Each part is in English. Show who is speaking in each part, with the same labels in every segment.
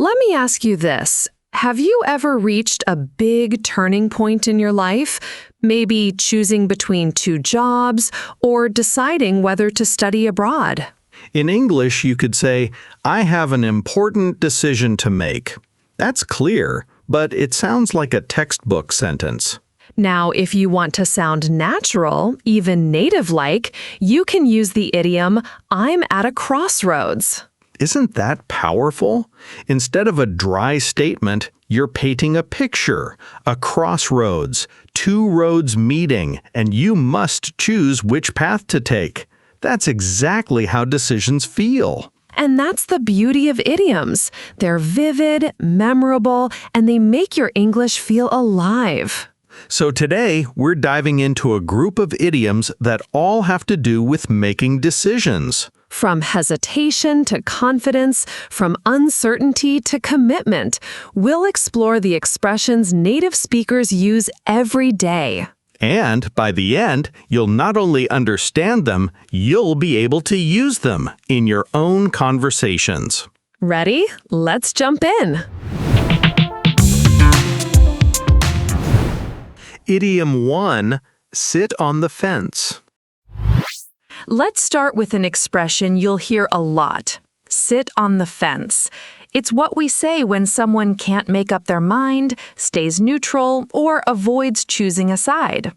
Speaker 1: Let me ask you this. Have you ever reached a big turning point in your life? Maybe choosing between two jobs or deciding whether to study abroad?
Speaker 2: In English, you could say, I have an important decision to make. That's clear, but it sounds like a textbook sentence.
Speaker 1: Now, if you want to sound natural, even native-like, you can use the idiom, I'm at a crossroads.
Speaker 2: Isn't that powerful? Instead of a dry statement, you're painting a picture, a crossroads, two roads meeting, and you must choose which path to take. That's exactly how decisions feel.
Speaker 1: And that's the beauty of idioms. They're vivid, memorable, and they make your English feel alive.
Speaker 2: So today, we're diving into a group of idioms that all have to do with making decisions.
Speaker 1: From hesitation to confidence, from uncertainty to commitment, we'll explore the expressions native speakers use every day.
Speaker 2: And by the end, you'll not only understand them, you'll be able to use them in your own conversations.
Speaker 1: Ready? Let's jump in.
Speaker 2: Idiom 1, sit on the fence.
Speaker 1: Let's start with an expression you'll hear a lot. Sit on the fence. It's what we say when someone can't make up their mind, stays neutral, or avoids choosing a side.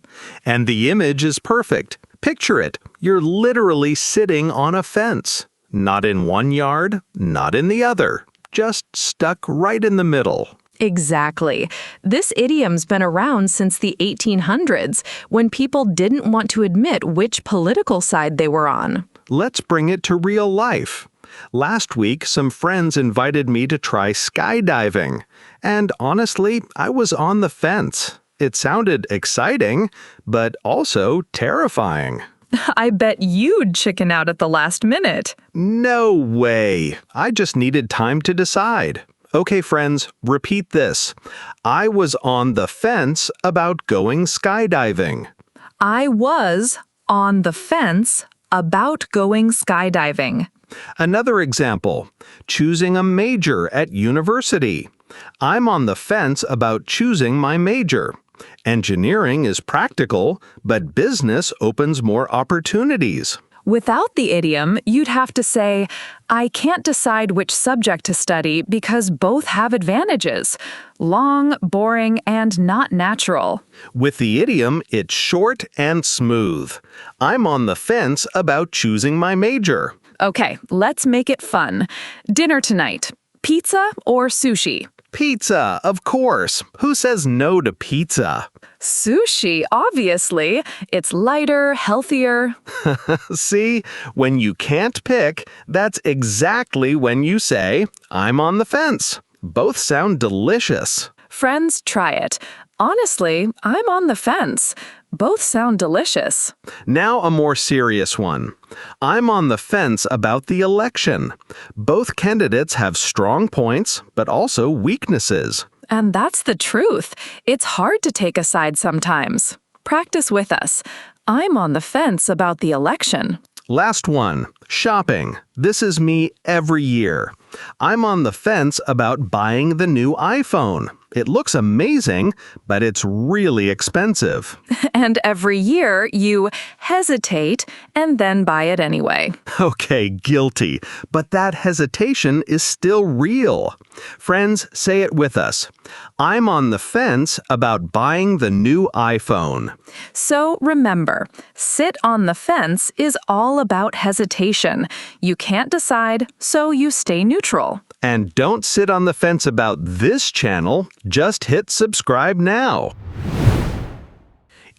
Speaker 2: And the image is perfect. Picture it. You're literally sitting on a fence. Not in one yard, not in the other. Just stuck right in the middle.
Speaker 1: Exactly. This idiom's been around since the 1800s, when people didn't want to admit which political side they were on.
Speaker 2: Let's bring it to real life. Last week, some friends invited me to try skydiving. And honestly, I was on the fence. It sounded exciting, but also terrifying.
Speaker 1: I bet you'd chicken out at the last minute.
Speaker 2: No way. I just needed time to decide. Okay, friends, repeat this. I was on the fence about going skydiving.
Speaker 1: I was on the fence about going skydiving.
Speaker 2: Another example, choosing a major at university. I'm on the fence about choosing my major. Engineering is practical, but business opens more opportunities.
Speaker 1: Without the idiom, you'd have to say, I can't decide which subject to study because both have advantages. Long, boring, and not natural.
Speaker 2: With the idiom, it's short and smooth. I'm on the fence about choosing my major.
Speaker 1: Okay, let's make it fun. Dinner tonight. Pizza or sushi?
Speaker 2: Pizza, of course. Who says no to pizza?
Speaker 1: Sushi, obviously. It's lighter, healthier.
Speaker 2: See, when you can't pick, that's exactly when you say, I'm on the fence. Both sound delicious.
Speaker 1: Friends, try it. Honestly, I'm on the fence. Both sound delicious.
Speaker 2: Now a more serious one. I'm on the fence about the election. Both candidates have strong points, but also weaknesses.
Speaker 1: And that's the truth. It's hard to take a side sometimes. Practice with us. I'm on the fence about the election.
Speaker 2: Last one, shopping. This is me every year. I'm on the fence about buying the new iPhone. It looks amazing, but it's really expensive.
Speaker 1: And every year, you hesitate and then buy it anyway.
Speaker 2: Okay, guilty. But that hesitation is still real. Friends, say it with us. I'm on the fence about buying the new iPhone.
Speaker 1: So remember, sit on the fence is all about hesitation. You can't decide, so you stay neutral.
Speaker 2: And don't sit on the fence about this channel, just hit subscribe now.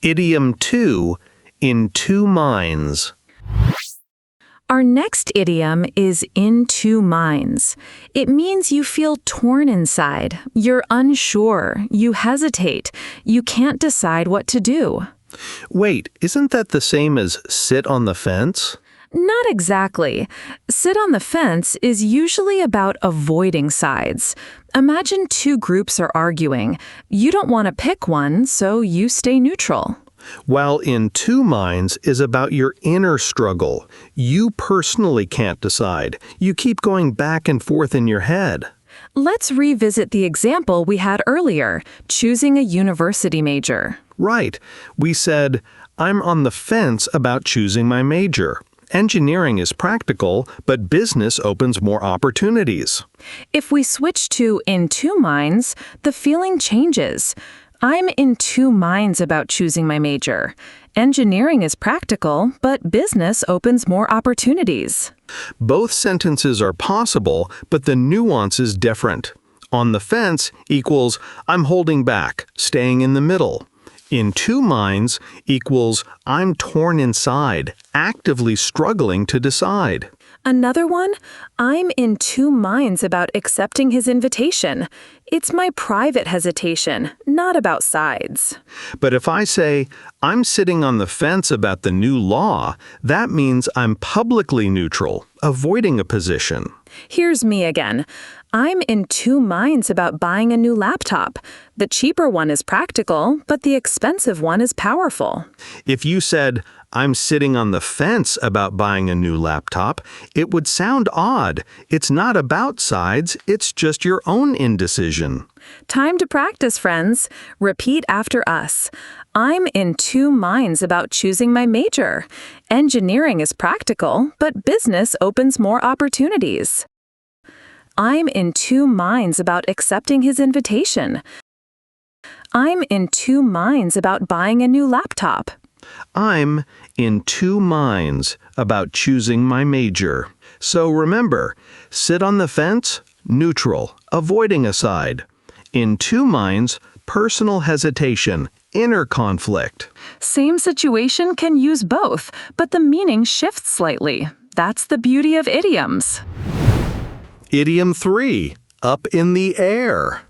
Speaker 2: Idiom 2, in two minds.
Speaker 1: Our next idiom is in two minds. It means you feel torn inside, you're unsure, you hesitate, you can't decide what to do.
Speaker 2: Wait, isn't that the same as sit on the fence?
Speaker 1: Not exactly. Sit on the fence is usually about avoiding sides. Imagine two groups are arguing. You don't want to pick one, so you stay neutral.
Speaker 2: While in two minds is about your inner struggle. You personally can't decide. You keep going back and forth in your head.
Speaker 1: Let's revisit the example we had earlier, choosing a university major.
Speaker 2: Right. We said, I'm on the fence about choosing my major. Engineering is practical, but business opens more opportunities.
Speaker 1: If we switch to in two minds, the feeling changes. I'm in two minds about choosing my major. Engineering is practical, but business opens more opportunities.
Speaker 2: Both sentences are possible, but the nuance is different. On the fence equals I'm holding back, staying in the middle. In two minds equals I'm torn inside, actively struggling to decide.
Speaker 1: Another one, I'm in two minds about accepting his invitation. It's my private hesitation, not about sides.
Speaker 2: But if I say, I'm sitting on the fence about the new law, that means I'm publicly neutral, avoiding a position.
Speaker 1: Here's me again. I'm in two minds about buying a new laptop. The cheaper one is practical, but the expensive one is powerful.
Speaker 2: If you said, I'm sitting on the fence about buying a new laptop, it would sound odd. It's not about sides, it's just your own indecision.
Speaker 1: Time to practice, friends. Repeat after us. I'm in two minds about choosing my major. Engineering is practical, but business opens more opportunities. I'm in two minds about accepting his invitation. I'm in two minds about buying a new laptop.
Speaker 2: I'm in two minds about choosing my major. So remember, sit on the fence, neutral, avoiding a side. In two minds, personal hesitation, inner conflict.
Speaker 1: Same situation can use both, but the meaning shifts slightly. That's the beauty of idioms.
Speaker 2: Idiom 3, up in the air.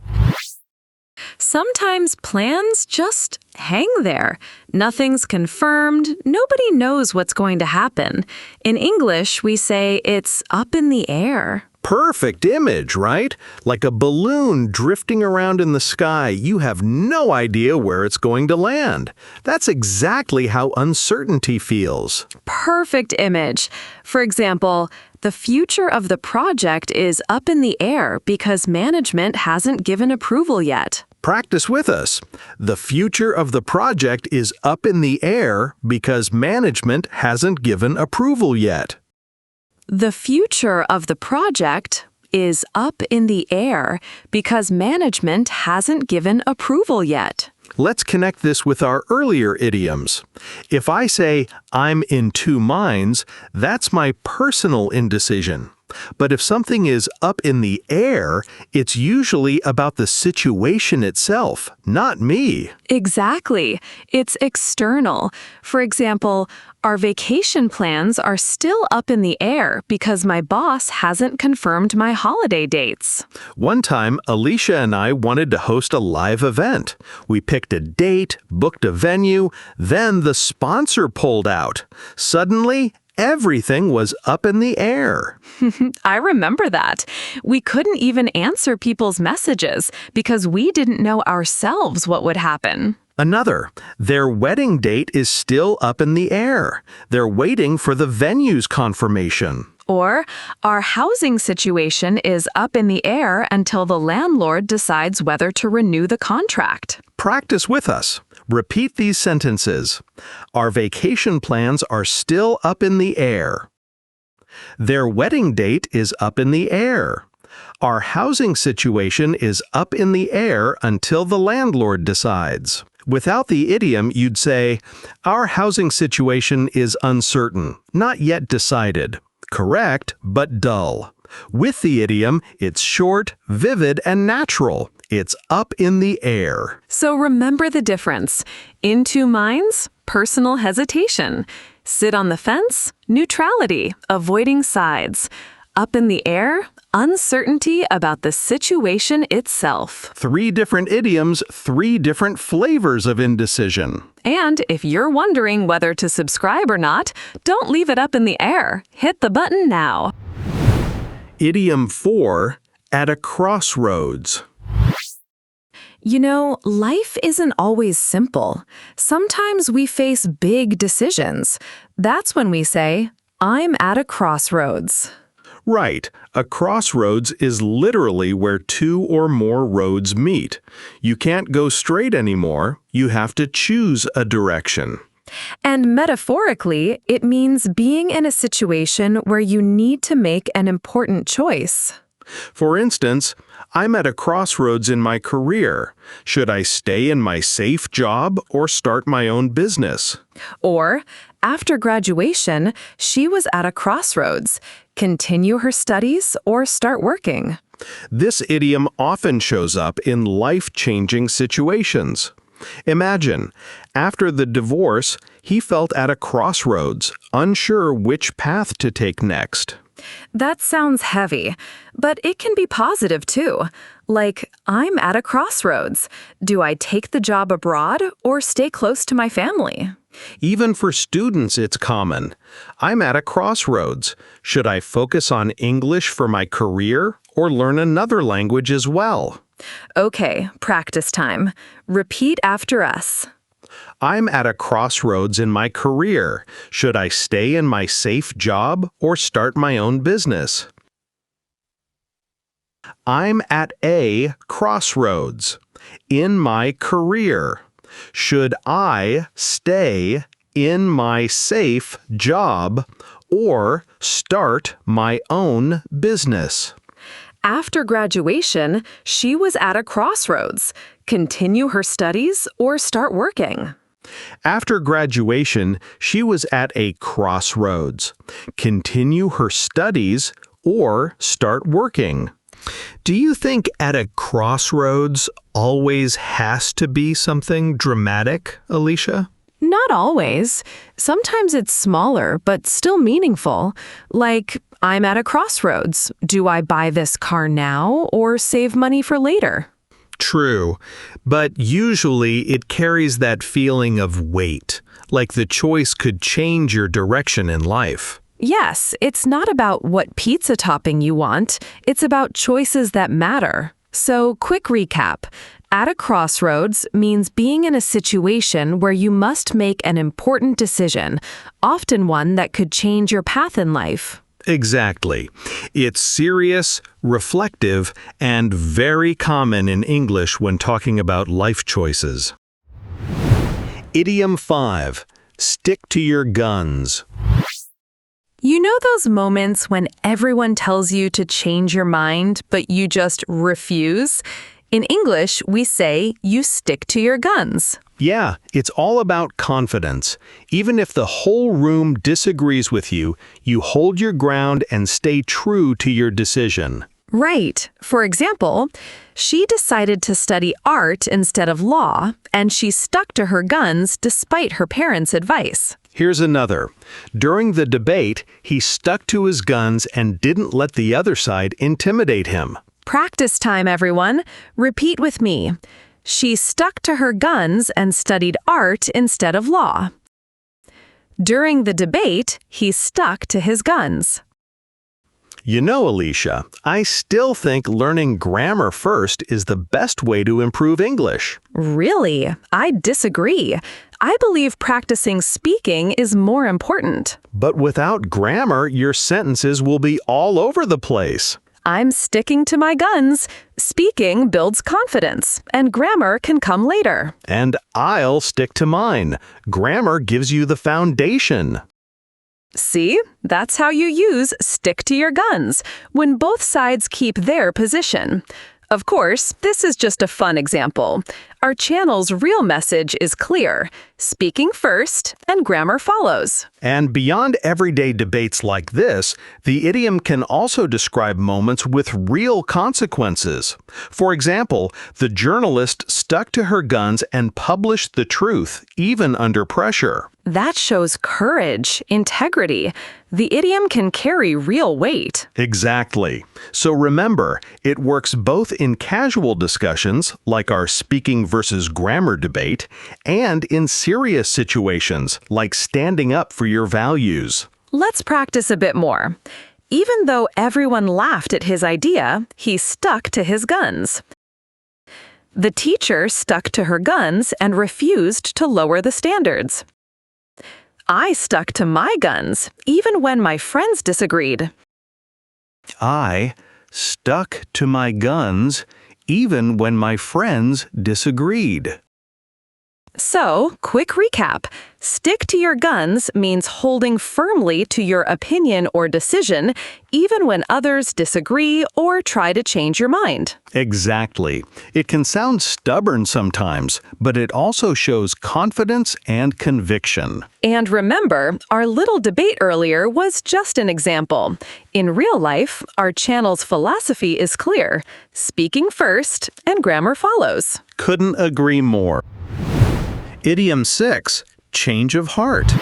Speaker 1: Sometimes plans just hang there. Nothing's confirmed. Nobody knows what's going to happen. In English, we say it's up in the air.
Speaker 2: Perfect image, right? Like a balloon drifting around in the sky, you have no idea where it's going to land. That's exactly how uncertainty feels.
Speaker 1: Perfect image. For example, the future of the project is up in the air because management hasn't given approval yet.
Speaker 2: Practice with us. The future of the project is up in the air because management hasn't given approval yet.
Speaker 1: The future of the project is up in the air because management hasn't given approval yet.
Speaker 2: Let's connect this with our earlier idioms. If I say, I'm in two minds, that's my personal indecision. But if something is up in the air, it's usually about the situation itself, not me.
Speaker 1: Exactly. It's external. For example, our vacation plans are still up in the air because my boss hasn't confirmed my holiday dates.
Speaker 2: One time, Alicia and I wanted to host a live event. We picked a date, booked a venue, then the sponsor pulled out. Suddenly, everything was up in the air.
Speaker 1: I remember that. We couldn't even answer people's messages because we didn't know ourselves what would happen.
Speaker 2: Another, their wedding date is still up in the air. They're waiting for the venue's confirmation.
Speaker 1: Or, our housing situation is up in the air until the landlord decides whether to renew the contract.
Speaker 2: Practice with us. Repeat these sentences. Our vacation plans are still up in the air. Their wedding date is up in the air. Our housing situation is up in the air until the landlord decides. Without the idiom, you'd say, our housing situation is uncertain, not yet decided. Correct, but dull. With the idiom, it's short, vivid, and natural. It's up in the air.
Speaker 1: So remember the difference. In two minds, personal hesitation. Sit on the fence, neutrality, avoiding sides. Up in the air, uncertainty about the situation itself.
Speaker 2: 3 different idioms, 3 different flavors of indecision.
Speaker 1: And if you're wondering whether to subscribe or not, don't leave it up in the air. Hit the button now.
Speaker 2: Idiom 4, at a crossroads.
Speaker 1: You know, life isn't always simple. Sometimes we face big decisions. That's when we say, I'm at a crossroads.
Speaker 2: Right. A crossroads is literally where two or more roads meet. You can't go straight anymore. You have to choose a direction.
Speaker 1: And metaphorically, it means being in a situation where you need to make an important choice.
Speaker 2: For instance, I'm at a crossroads in my career. Should I stay in my safe job or start my own business?
Speaker 1: Or, after graduation, she was at a crossroads. Continue her studies or start working.
Speaker 2: This idiom often shows up in life-changing situations. Imagine, after the divorce, he felt at a crossroads, unsure which path to take next.
Speaker 1: That sounds heavy, but it can be positive too. Like, I'm at a crossroads. Do I take the job abroad or stay close to my family?
Speaker 2: Even for students, it's common. I'm at a crossroads. Should I focus on English for my career or learn another language as well?
Speaker 1: Okay, practice time. Repeat after us.
Speaker 2: I'm at a crossroads in my career. Should I stay in my safe job or start my own business? I'm at a crossroads in my career. Should I stay in my safe job or start my own business?
Speaker 1: After graduation, she was at a crossroads. Continue her studies or start working.
Speaker 2: After graduation, she was at a crossroads. Continue her studies or start working. Do you think at a crossroads always has to be something dramatic, Alicia?
Speaker 1: Not always. Sometimes it's smaller, but still meaningful. Like, I'm at a crossroads. Do I buy this car now or save money for later?
Speaker 2: True, but usually it carries that feeling of weight, like the choice could change your direction in life.
Speaker 1: Yes, it's not about what pizza topping you want. It's about choices that matter. So, quick recap. At a crossroads means being in a situation where you must make an important decision, often one that could change your path in life.
Speaker 2: Exactly. It's serious, reflective, and very common in English when talking about life choices. Idiom 5. Stick to your guns.
Speaker 1: You know those moments when everyone tells you to change your mind, but you just refuse? In English, we say you stick to your guns.
Speaker 2: Yeah, it's all about confidence. Even if the whole room disagrees with you, you hold your ground and stay true to your decision.
Speaker 1: Right. For example, she decided to study art instead of law, and she stuck to her guns despite her parents' advice.
Speaker 2: Here's another. During the debate, he stuck to his guns and didn't let the other side intimidate him.
Speaker 1: Practice time, everyone. Repeat with me. She stuck to her guns and studied art instead of law. During the debate, he stuck to his guns.
Speaker 2: You know, Alicia, I still think learning grammar first is the best way to improve English.
Speaker 1: Really? I disagree. I believe practicing speaking is more important.
Speaker 2: But without grammar, your sentences will be all over the place.
Speaker 1: I'm sticking to my guns. Speaking builds confidence, and grammar can come later.
Speaker 2: And I'll stick to mine. Grammar gives you the foundation.
Speaker 1: See? That's how you use stick to your guns, when both sides keep their position. Of course, this is just a fun example. Our channel's real message is clear. Speaking first, and grammar follows.
Speaker 2: And beyond everyday debates like this, the idiom can also describe moments with real consequences. For example, the journalist stuck to her guns and published the truth, even under pressure.
Speaker 1: That shows courage, integrity. The idiom can carry real weight.
Speaker 2: Exactly. So remember, it works both in casual discussions, like our speaking versus grammar debate, and in serious situations, like standing up for your values.
Speaker 1: Let's practice a bit more. Even though everyone laughed at his idea, he stuck to his guns. The teacher stuck to her guns and refused to lower the standards. I stuck to my guns, even when my friends disagreed.
Speaker 2: I stuck to my guns even when my friends disagreed.
Speaker 3: So, quick recap. Stick to your guns means holding firmly to your opinion or decision, even when others disagree or try to change your mind.
Speaker 2: Exactly. It can sound stubborn sometimes, but it also shows confidence and conviction.
Speaker 3: And remember, our little debate earlier was just an example. In real life, our channel's philosophy is clear: speaking first and grammar follows.
Speaker 2: Couldn't agree more. Idiom 6, change of heart.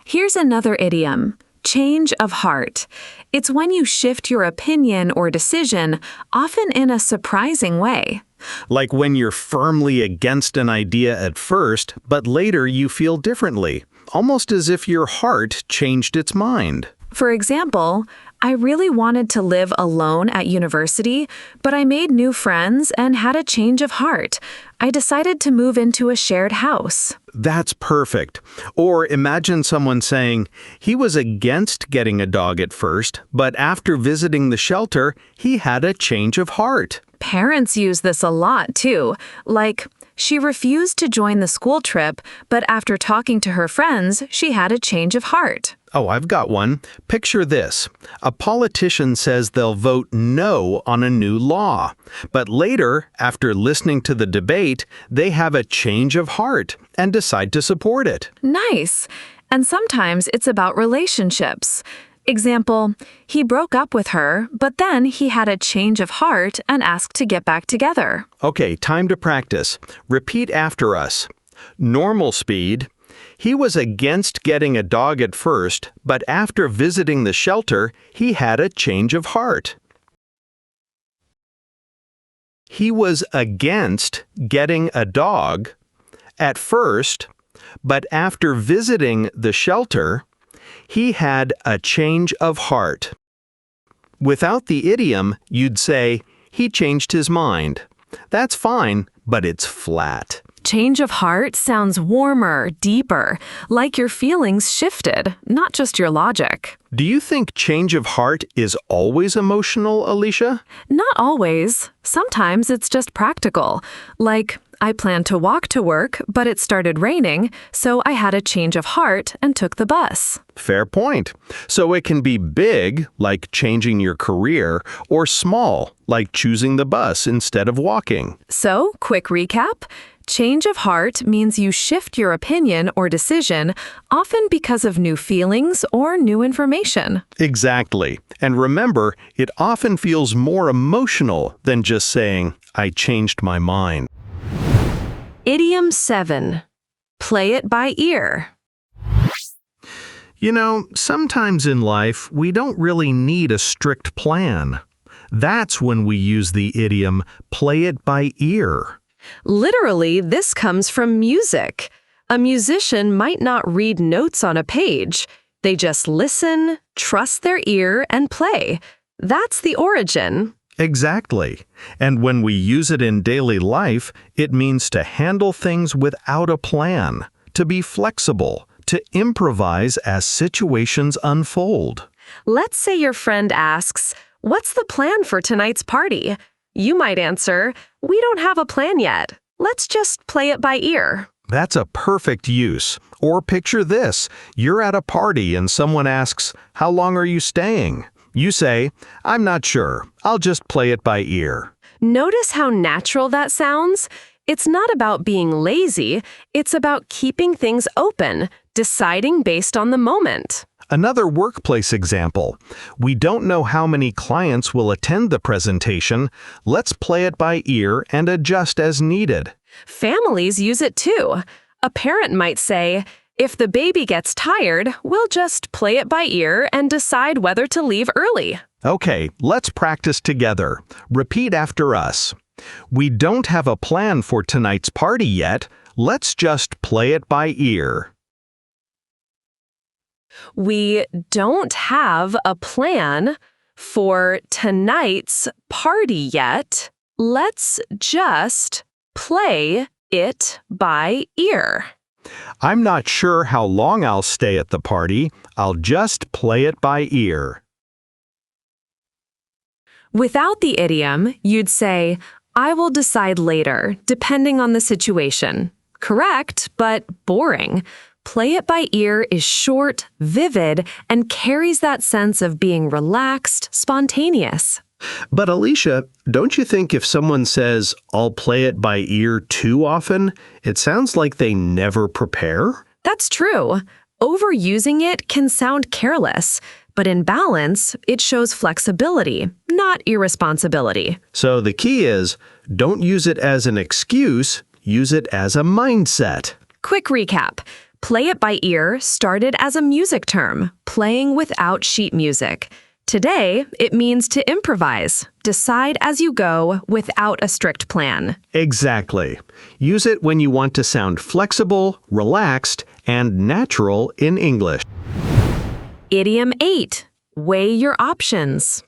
Speaker 1: Here's another idiom, change of heart. It's when you shift your opinion or decision, often in a surprising way.
Speaker 2: Like when you're firmly against an idea at first, but later you feel differently, almost as if your heart changed its mind.
Speaker 1: For example, I really wanted to live alone at university, but I made new friends and had a change of heart. I decided to move into a shared house.
Speaker 2: That's perfect. Or imagine someone saying, he was against getting a dog at first, but after visiting the shelter, he had a change of heart.
Speaker 1: Parents use this a lot too, like, she refused to join the school trip, but after talking to her friends, she had a change of heart.
Speaker 2: Oh, I've got one. Picture this. A politician says they'll vote no on a new law. But later, after listening to the debate, they have a change of heart and decide to support it.
Speaker 1: Nice. And sometimes it's about relationships. Example, he broke up with her, but then he had a change of heart and asked to get back together.
Speaker 2: Okay, time to practice. Repeat after us. Normal speed. He was against getting a dog at first, but after visiting the shelter, he had a change of heart. He was against getting a dog at first, but after visiting the shelter, he had a change of heart. Without the idiom, you'd say, he changed his mind. That's fine, but it's flat.
Speaker 1: Change of heart sounds warmer, deeper, like your feelings shifted, not just your logic.
Speaker 2: Do you think change of heart is always emotional, Alicia?
Speaker 1: Not always. Sometimes it's just practical. Like, I planned to walk to work, but it started raining, so I had a change of heart and took the bus.
Speaker 2: Fair point. So it can be big, like changing your career, or small, like choosing the bus instead of walking.
Speaker 1: So, quick recap. Change of heart means you shift your opinion or decision, often because of new feelings or new information.
Speaker 2: Exactly. And remember, it often feels more emotional than just saying, I changed my mind.
Speaker 3: Idiom 7. Play it by ear.
Speaker 2: You know, sometimes in life, we don't really need a strict plan. That's when we use the idiom, play it by ear.
Speaker 3: Literally, this comes from music. A musician might not read notes on a page. They just listen, trust their ear, and play. That's the origin.
Speaker 2: Exactly. And when we use it in daily life, it means to handle things without a plan, to be flexible, to improvise as situations unfold.
Speaker 3: Let's say your friend asks, "What's the plan for tonight's party?" You might answer, "We don't have a plan yet. Let's just play it by ear."
Speaker 2: That's a perfect use. Or picture this. You're at a party and someone asks, "How long are you staying?" You say, "I'm not sure. I'll just play it by ear."
Speaker 3: Notice how natural that sounds? It's not about being lazy. It's about keeping things open, deciding based on the moment.
Speaker 2: Another workplace example. We don't know how many clients will attend the presentation. Let's play it by ear and adjust as needed.
Speaker 3: Families use it too. A parent might say, "If the baby gets tired, we'll just play it by ear and decide whether to leave early."
Speaker 2: Okay, let's practice together. Repeat after us. We don't have a plan for tonight's party yet. Let's just play it by ear.
Speaker 3: We don't have a plan for tonight's party yet. Let's just play it by ear.
Speaker 2: I'm not sure how long I'll stay at the party. I'll just play it by ear.
Speaker 3: Without the idiom, you'd say, I will decide later, depending on the situation. Correct, but boring. Play it by ear is short, vivid, and carries that sense of being relaxed, spontaneous.
Speaker 2: But Alicia, don't you think if someone says, I'll play it by ear too often, it sounds like they never prepare?
Speaker 3: That's true. Overusing it can sound careless, but in balance, it shows flexibility, not irresponsibility.
Speaker 2: So the key is, don't use it as an excuse, use it as a mindset.
Speaker 3: Quick recap. Play it by ear started as a music term, playing without sheet music. Today, it means to improvise, decide as you go without a strict plan.
Speaker 2: Exactly. Use it when you want to sound flexible, relaxed, and natural in English.
Speaker 3: Idiom 8. Weigh your options.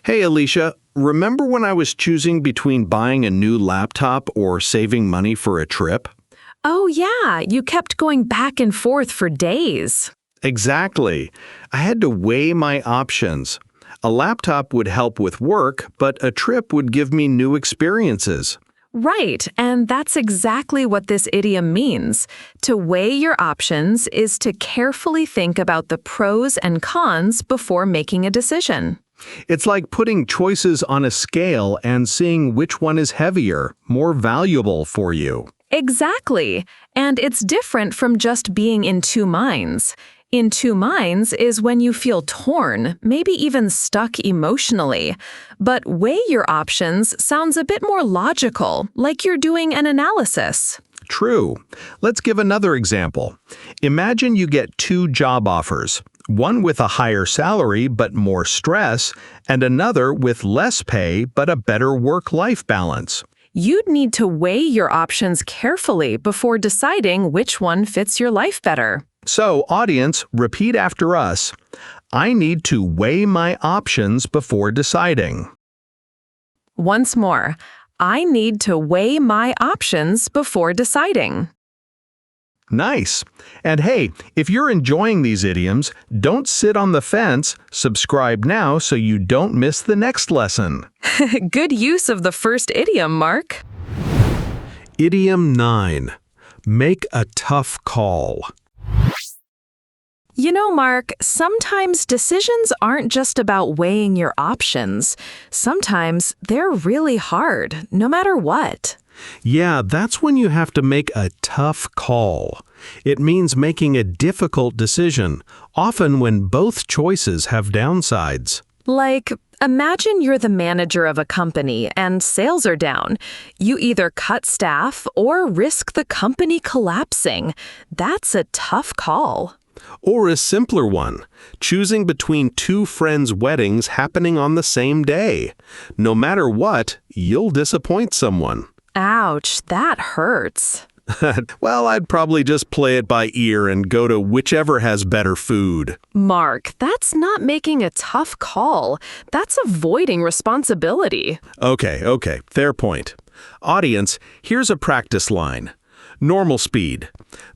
Speaker 2: Hey Alicia, remember when I was choosing between buying a new laptop or saving money for a trip?
Speaker 3: Oh yeah, you kept going back and forth for days.
Speaker 2: Exactly. I had to weigh my options. A laptop would help with work, but a trip would give me new experiences.
Speaker 3: Right, and that's exactly what this idiom means. To weigh your options is to carefully think about the pros and cons before making a decision.
Speaker 2: It's like putting choices on a scale and seeing which one is heavier, more valuable for you.
Speaker 3: Exactly, and it's different from just being in two minds. In two minds is when you feel torn, maybe even stuck emotionally. But weigh your options sounds a bit more logical, like you're doing an analysis.
Speaker 2: True. Let's give another example. Imagine you get two job offers, one with a higher salary but more stress, and another with less pay but a better work-life balance.
Speaker 3: You'd need to weigh your options carefully before deciding which one fits your life better.
Speaker 2: So, audience, repeat after us. I need to weigh my options before deciding.
Speaker 3: Once more, I need to weigh my options before deciding.
Speaker 2: Nice. And hey, if you're enjoying these idioms, don't sit on the fence. Subscribe now so you don't miss the next lesson.
Speaker 3: Good use of the first idiom, Mark.
Speaker 2: Idiom 9. Make a tough call.
Speaker 3: You know, Mark, sometimes decisions aren't just about weighing your options. Sometimes they're really hard, no matter what.
Speaker 2: Yeah, that's when you have to make a tough call. It means making a difficult decision, often when both choices have downsides.
Speaker 3: Like, imagine you're the manager of a company and sales are down. You either cut staff or risk the company collapsing. That's a tough call.
Speaker 2: Or a simpler one, choosing between two friends' weddings happening on the same day. No matter what, you'll disappoint someone.
Speaker 3: Ouch, that hurts.
Speaker 2: Well, I'd probably just play it by ear and go to whichever has better food.
Speaker 3: Mark, that's not making a tough call. That's avoiding responsibility.
Speaker 2: Okay, fair point. Audience, here's a practice line. Normal speed.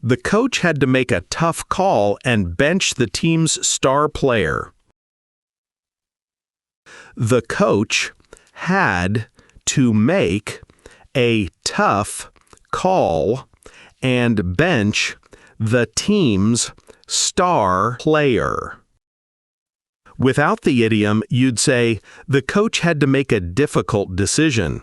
Speaker 2: The coach had to make a tough call and bench the team's star player. The coach had to make a tough call and bench the team's star player. Without the idiom, you'd say, the coach had to make a difficult decision.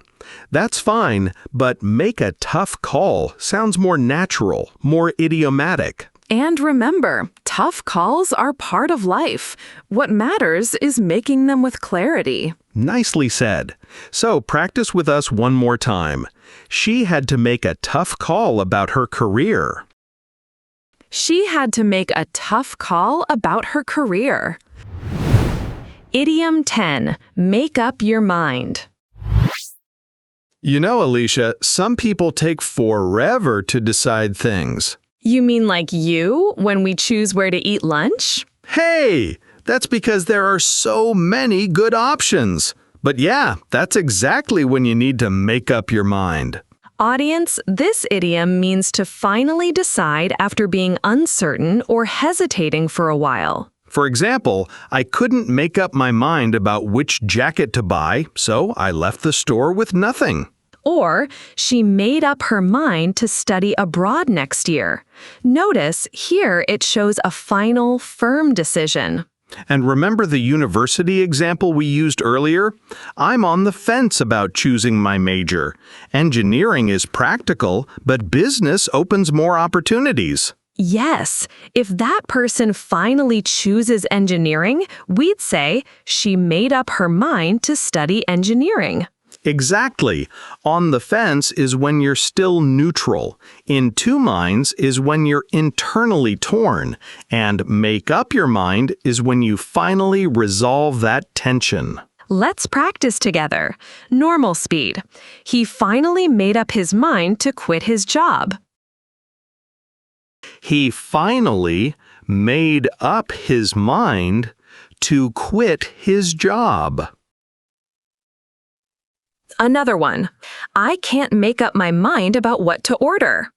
Speaker 2: That's fine, but make a tough call sounds more natural, more idiomatic.
Speaker 3: And remember, tough calls are part of life. What matters is making them with clarity.
Speaker 2: Nicely said. So practice with us one more time. She had to make a tough call about her career.
Speaker 3: She had to make a tough call about her career. Idiom 10. Make up your mind.
Speaker 2: You know, Alicia, some people take forever to decide things.
Speaker 3: You mean like you, when we choose where to eat lunch?
Speaker 2: Hey, that's because there are so many good options. But yeah, that's exactly when you need to make up your mind.
Speaker 3: Audience, this idiom means to finally decide after being uncertain or hesitating for a while.
Speaker 2: For example, I couldn't make up my mind about which jacket to buy, so I left the store with nothing.
Speaker 1: Or, she made up her mind to study abroad next year. Notice, here it shows a final, firm decision.
Speaker 2: And remember the university example we used earlier? I'm on the fence about choosing my major. Engineering is practical, but business opens more opportunities.
Speaker 1: Yes, if that person finally chooses engineering, we'd say she made up her mind to study engineering.
Speaker 2: Exactly. On the fence is when you're still neutral. In two minds is when you're internally torn. And make up your mind is when you finally resolve that tension.
Speaker 1: Let's practice together. Normal speed. He finally made up his mind to quit his job.
Speaker 2: He finally made up his mind to quit his job.
Speaker 1: Another one. I can't make up my mind about what to order.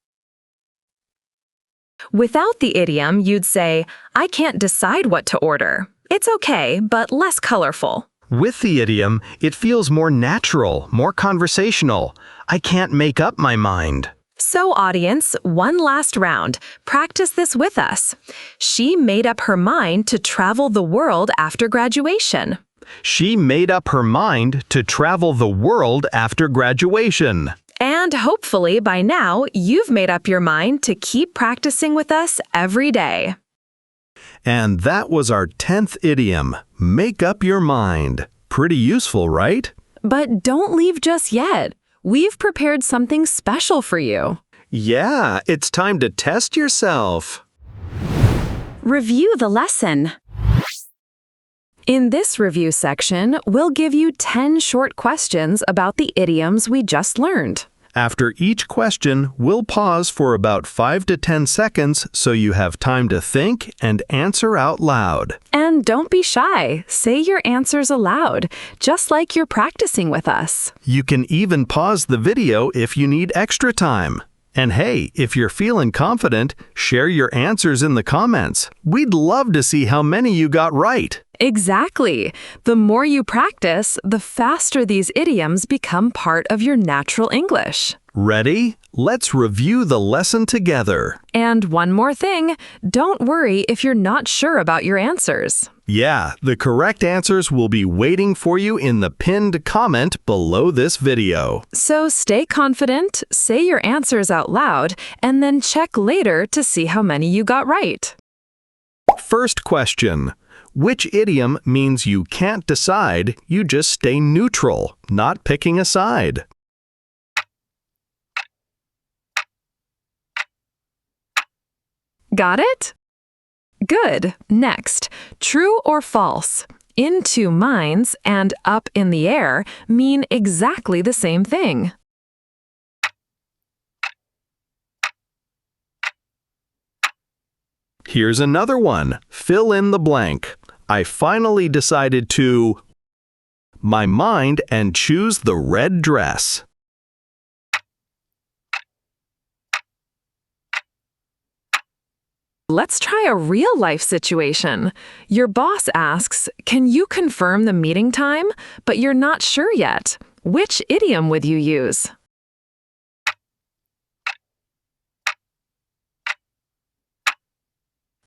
Speaker 1: Without the idiom, you'd say, I can't decide what to order. It's okay, but less colorful.
Speaker 2: With the idiom, it feels more natural, more conversational. I can't make up my mind.
Speaker 1: So, audience, one last round. Practice this with us. She made up her mind to travel the world after graduation.
Speaker 2: She made up her mind to travel the world after graduation.
Speaker 1: And hopefully by now, you've made up your mind to keep practicing with us every day.
Speaker 2: And that was our 10th idiom, make up your mind. Pretty useful, right?
Speaker 1: But don't leave just yet. We've prepared something special for you.
Speaker 2: Yeah, it's time to test yourself.
Speaker 1: Review the lesson. In this review section, we'll give you 10 short questions about the idioms we just learned.
Speaker 2: After each question, we'll pause for about 5 to 10 seconds so you have time to think and answer out loud.
Speaker 1: And don't be shy. Say your answers aloud, just like you're practicing with us.
Speaker 2: You can even pause the video if you need extra time. And hey, if you're feeling confident, share your answers in the comments. We'd love to see how many you got right.
Speaker 1: Exactly. The more you practice, the faster these idioms become part of your natural English.
Speaker 2: Ready? Let's review the lesson together.
Speaker 1: And one more thing, don't worry if you're not sure about your answers.
Speaker 2: Yeah, the correct answers will be waiting for you in the pinned comment below this video.
Speaker 1: So stay confident, say your answers out loud, and then check later to see how many you got right.
Speaker 2: First question. Which idiom means you can't decide, you just stay neutral, not picking a side?
Speaker 1: Got it? Good. Next, true or false. In two minds and up in the air mean exactly the same thing.
Speaker 2: Here's another one. Fill in the blank. I finally decided to my mind and choose the red dress.
Speaker 1: Let's try a real-life situation. Your boss asks, can you confirm the meeting time? But you're not sure yet. Which idiom would you use?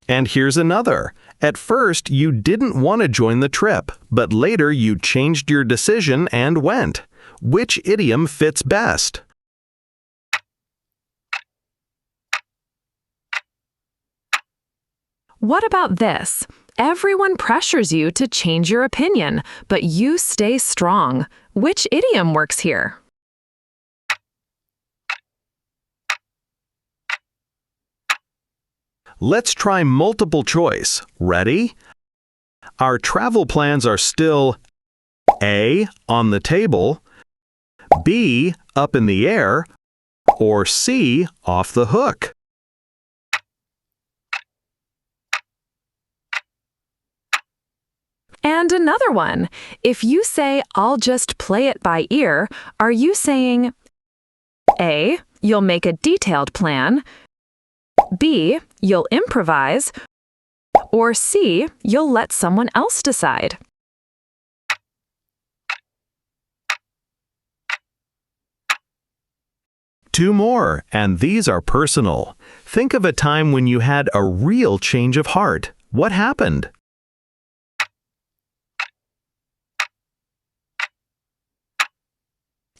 Speaker 2: And here's another. At first, you didn't want to join the trip, but later you changed your decision and went. Which idiom fits best?
Speaker 1: What about this? Everyone pressures you to change your opinion, but you stay strong. Which idiom works here?
Speaker 2: Let's try multiple choice. Ready? Our travel plans are still A, on the table, B, up in the air, or C, off the hook.
Speaker 1: And another one. If you say, I'll just play it by ear, are you saying A, you'll make a detailed plan, B, you'll improvise, Or C, you'll let someone else decide.
Speaker 2: Two more, and these are personal. Think of a time when you had a real change of heart. What happened?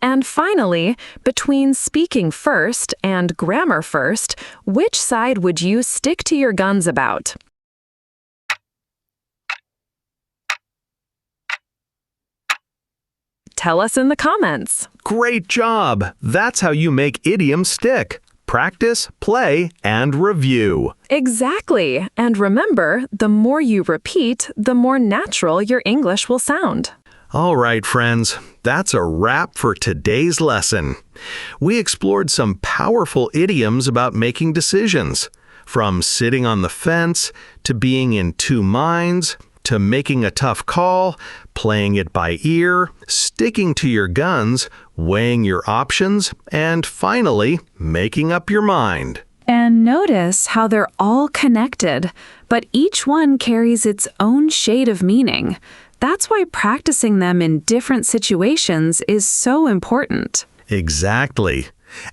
Speaker 1: And finally, between speaking first and grammar first, which side would you stick to your guns about? Tell us in the comments.
Speaker 2: Great job! That's how you make idioms stick. Practice, play, and review.
Speaker 1: Exactly. And remember, the more you repeat, the more natural your English will sound.
Speaker 2: All right, friends, that's a wrap for today's lesson. We explored some powerful idioms about making decisions, from sitting on the fence, to being in two minds, to making a tough call, playing it by ear, sticking to your guns, weighing your options, and finally, making up your mind.
Speaker 1: And notice how they're all connected, but each one carries its own shade of meaning. That's why practicing them in different situations is so important.
Speaker 2: Exactly.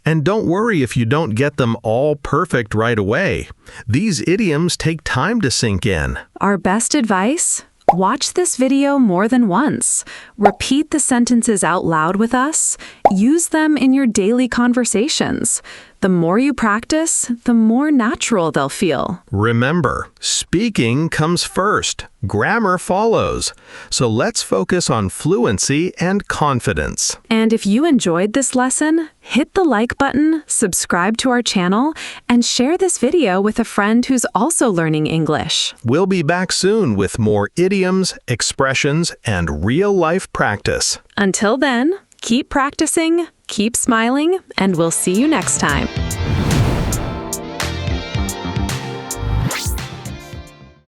Speaker 2: And don't worry if you don't get them all perfect right away. These idioms take time to sink in.
Speaker 1: Our best advice? Watch this video more than once. Repeat the sentences out loud with us. Use them in your daily conversations. The more you practice, the more natural they'll feel.
Speaker 2: Remember, speaking comes first. Grammar follows. So let's focus on fluency and confidence.
Speaker 1: And if you enjoyed this lesson, hit the like button, subscribe to our channel, and share this video with a friend who's also learning English.
Speaker 2: We'll be back soon with more idioms, expressions, and real-life practice.
Speaker 1: Until then, keep practicing, keep smiling, and we'll see you next time.